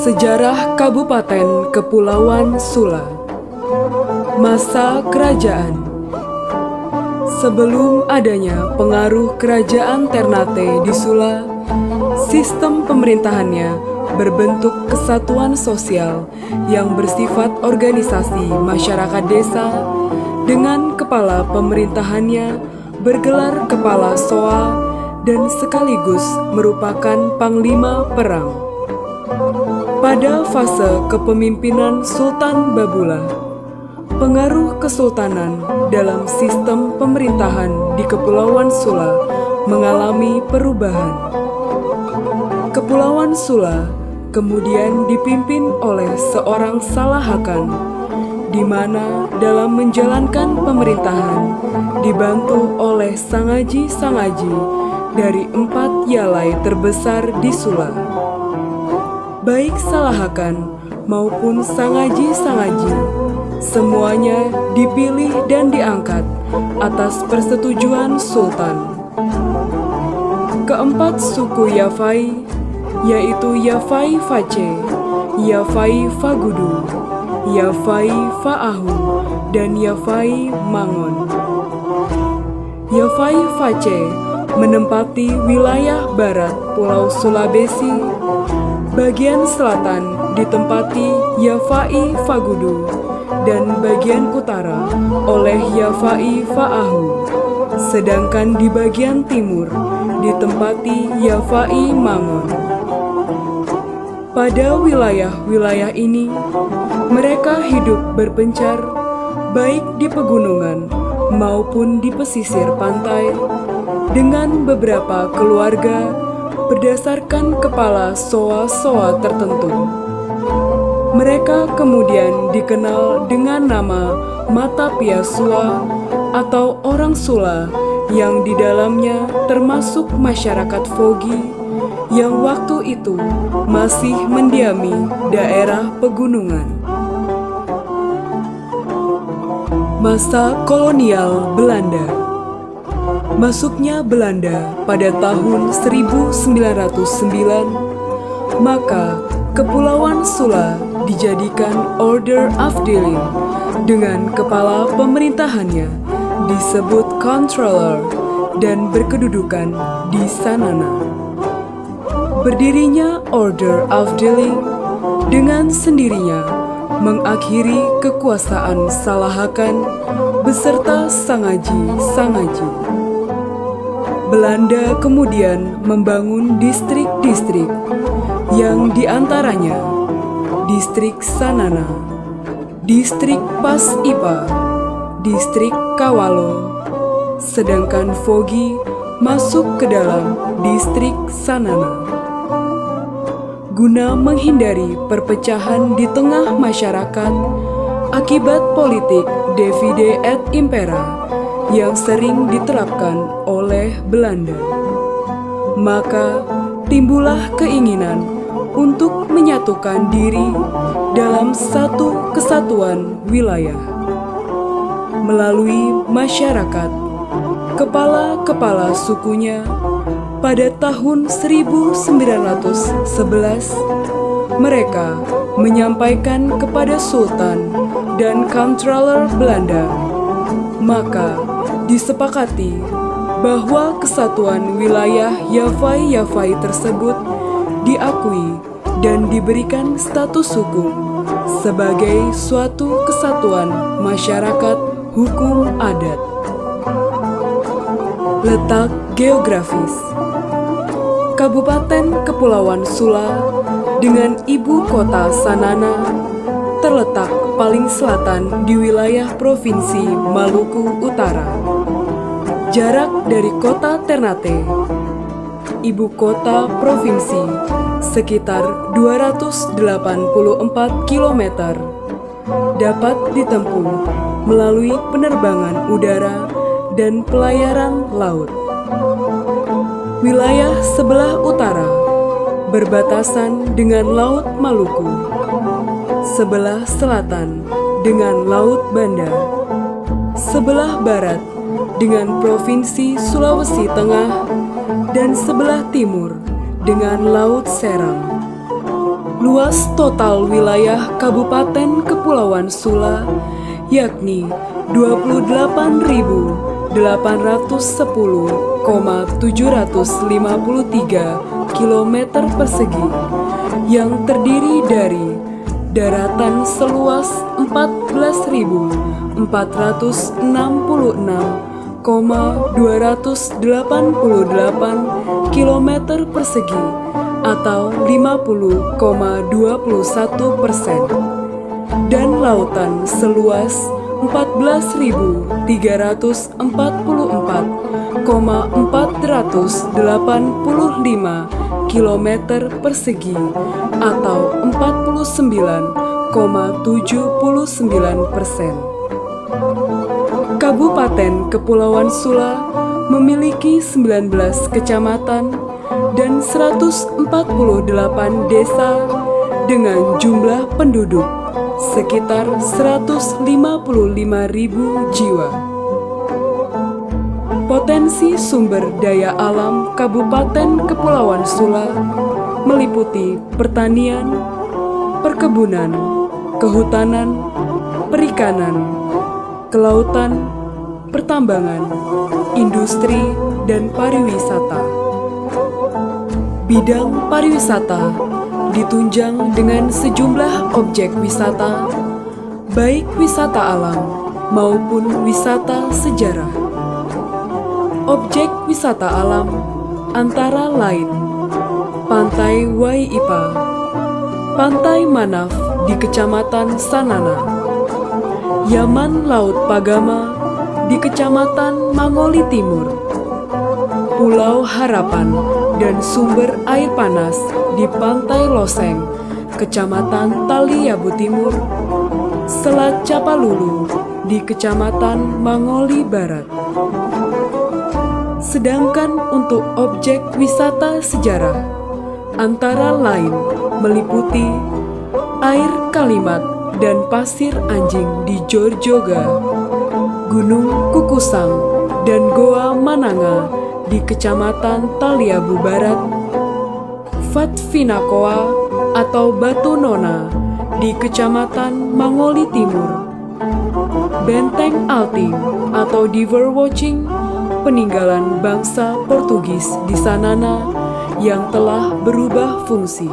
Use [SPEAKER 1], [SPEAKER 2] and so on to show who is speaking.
[SPEAKER 1] Sejarah Kabupaten Kepulauan Sula. Masa kerajaan. Sebelum adanya pengaruh kerajaan Ternate di Sula, sistem pemerintahannya berbentuk kesatuan sosial yang bersifat organisasi masyarakat desa dengan kepala pemerintahannya bergelar kepala soa dan sekaligus merupakan panglima perang. Pada fase kepemimpinan Sultan Babulah, pengaruh kesultanan dalam sistem pemerintahan di Kepulauan Sula mengalami perubahan. Kepulauan Sula kemudian dipimpin oleh seorang Salahakan, di mana dalam menjalankan pemerintahan dibantu oleh sangaji-sangaji dari 4 yalai terbesar di Sula. Baik Salahakan maupun sangaji-sangaji, semuanya dipilih dan diangkat atas persetujuan Sultan. Keempat suku Yafai, yaitu Yafai Face, Yafai Fagudu, Yafai Faahu, dan Yafai Mangon. Yafai Face menempati wilayah barat Pulau Sulawesi, bagian selatan ditempati Yafai Fagudu, dan bagian utara oleh Yafai Faahu, sedangkan di bagian timur ditempati Yafai Mangon. Pada wilayah-wilayah ini, mereka hidup berpencar, baik di pegunungan maupun di pesisir pantai, dengan beberapa keluarga berdasarkan kepala soa-soa tertentu. Mereka kemudian dikenal dengan nama Matapia Sua atau orang Sula, yang di dalamnya termasuk masyarakat Fogi yang waktu itu masih mendiami daerah pegunungan. Masa kolonial Belanda. Masuknya Belanda pada tahun 1909, maka Kepulauan Sula dijadikan Order Afdeling dengan kepala pemerintahannya disebut Controller dan berkedudukan di Sanana. Berdirinya Order Afdeling dengan sendirinya mengakhiri kekuasaan Salahakan beserta sangaji-sangaji. Belanda kemudian membangun distrik-distrik yang diantaranya Distrik Sanana, Distrik Pas Ipa, Distrik Kawalo, sedangkan Fogi masuk ke dalam Distrik Sanana. Guna menghindari perpecahan di tengah masyarakat akibat politik divide et impera yang sering diterapkan oleh Belanda, maka timbullah keinginan untuk menyatukan diri dalam satu kesatuan wilayah melalui masyarakat. Kepala-kepala sukunya pada tahun 1911 mereka menyampaikan kepada Sultan dan Controller Belanda, maka disepakati bahwa kesatuan wilayah Yafai-Yafai tersebut diakui dan diberikan status hukum sebagai suatu kesatuan masyarakat hukum adat. Letak geografis. Kabupaten Kepulauan Sula dengan ibu kota Sanana terletak paling selatan di wilayah Provinsi Maluku Utara. Jarak dari kota Ternate, ibu kota provinsi, sekitar 284 km, dapat ditempuh melalui penerbangan udara dan pelayaran laut. Wilayah sebelah utara berbatasan dengan Laut Maluku, sebelah selatan dengan Laut Banda, sebelah barat dengan Provinsi Sulawesi Tengah, dan sebelah timur dengan Laut Seram. Luas total wilayah Kabupaten Kepulauan Sula yakni 28.810,753 km persegi yang terdiri dari daratan seluas 14.446,288 km persegi atau 50,21%, dan lautan seluas 14.344,485 km persegi atau 49,79%. Kabupaten Kepulauan Sula memiliki 19 kecamatan dan 148 desa dengan jumlah penduduk sekitar 155.000 jiwa. Potensi sumber daya alam Kabupaten Kepulauan Sula meliputi pertanian, perkebunan, kehutanan, perikanan, kelautan, pertambangan, industri, dan pariwisata. Bidang pariwisata ditunjang dengan sejumlah objek wisata, baik wisata alam maupun wisata sejarah. Objek wisata alam antara lain Pantai Wai-Ipa, Pantai Manaf di Kecamatan Sanana, Yaman Laut Pagama di Kecamatan Mangoli Timur, Pulau Harapan dan sumber air panas di Pantai Loseng, Kecamatan Taliabu Timur, Selat Capalulu di Kecamatan Mangoli Barat. Sedangkan untuk objek wisata sejarah antara lain meliputi air Kalimat dan pasir anjing di Jorjoga, Gunung Kukusang dan Goa Mananga di Kecamatan Taliabu Barat, Fatvinakoa atau Batu Nona di Kecamatan Mangoli Timur, Benteng Alting atau Diver Watching, peninggalan bangsa Portugis di Sanana yang telah berubah fungsi.